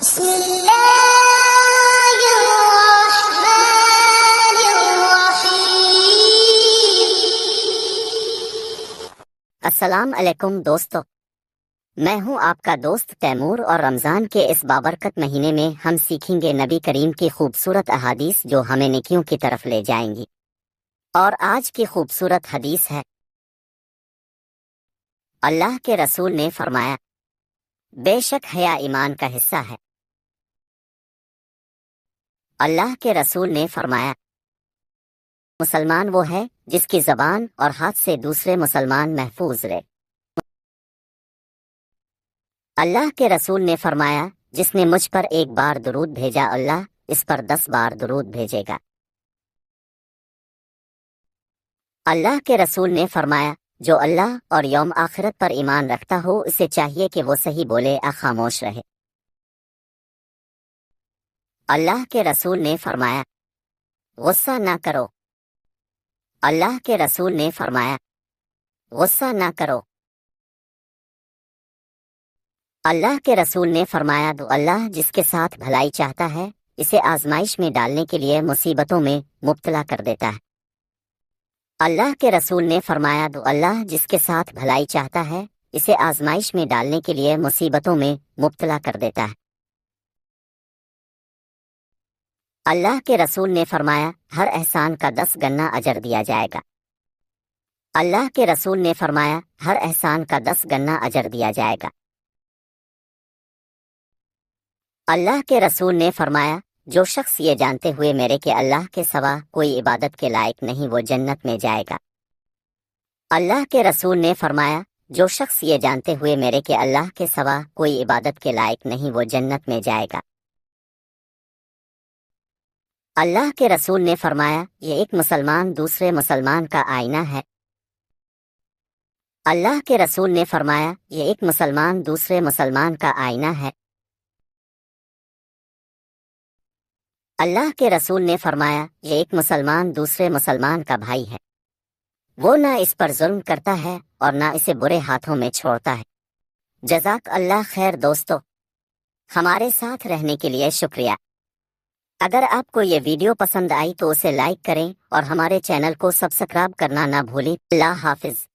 بسم اللہ الرحمن الرحیم۔ السلام علیکم دوستو، میں ہوں آپ کا دوست تیمور، اور رمضان کے اس بابرکت مہینے میں ہم سیکھیں گے نبی کریم کی خوبصورت احادیث جو ہمیں نیکیوں کی طرف لے جائیں گی۔ اور آج کی خوبصورت حدیث ہے، اللہ کے رسول نے فرمایا، بے شک حیا ایمان کا حصہ ہے۔ اللہ کے رسول نے فرمایا، مسلمان وہ ہے جس کی زبان اور ہاتھ سے دوسرے مسلمان محفوظ رہے۔ اللہ کے رسول نے فرمایا، جس نے مجھ پر ایک بار درود بھیجا اللہ اس پر 10 بار درود بھیجے گا۔ اللہ کے رسول نے فرمایا، جو اللہ اور یوم آخرت پر ایمان رکھتا ہو اسے چاہیے کہ وہ صحیح بولے یا خاموش رہے۔ اللہ کے رسول نے فرمایا، غصہ نہ کرو۔ اللہ کے رسول نے فرمایا، غصہ نہ کرو۔ اللہ کے رسول نے فرمایا، تو اللہ جس کے ساتھ بھلائی چاہتا ہے اسے آزمائش میں ڈالنے کے لیے مصیبتوں میں مبتلا کر دیتا ہے۔ اللہ کے رسول نے فرمایا، تو اللہ جس کے ساتھ بھلائی چاہتا ہے اسے آزمائش میں ڈالنے کے لیے مصیبتوں میں مبتلا کر دیتا ہے۔ اللہ کے رسول نے فرمایا، ہر احسان کا 10 گنا اجر دیا جائے گا۔ اللہ کے رسول نے فرمایا، ہر احسان کا 10 گنا اجر دیا جائے گا۔ اللہ کے رسول نے فرمایا، جو شخص یہ جانتے ہوئے میرے کہ اللہ کے سوا کوئی عبادت کے لائق نہیں وہ جنت میں جائے گا۔ اللہ کے رسول نے فرمایا، جو شخص یہ جانتے ہوئے میرے کہ اللہ کے سوا کوئی عبادت کے لائق نہیں وہ جنت میں جائے گا۔ اللہ کے رسول نے فرمایا، یہ ایک مسلمان دوسرے مسلمان کا آئینہ ہے۔ اللہ کے رسول نے فرمایا، یہ ایک مسلمان دوسرے مسلمان کا آئینہ ہے۔ اللہ کے رسول نے فرمایا، یہ ایک مسلمان دوسرے مسلمان کا بھائی ہے، وہ نہ اس پر ظلم کرتا ہے اور نہ اسے برے ہاتھوں میں چھوڑتا ہے۔ جزاک اللہ خیر دوستو، ہمارے ساتھ رہنے کے لیے شکریہ۔ اگر آپ کو یہ ویڈیو پسند آئی تو اسے لائک کریں اور ہمارے چینل کو سبسکرائب کرنا نہ بھولیں۔ اللہ حافظ۔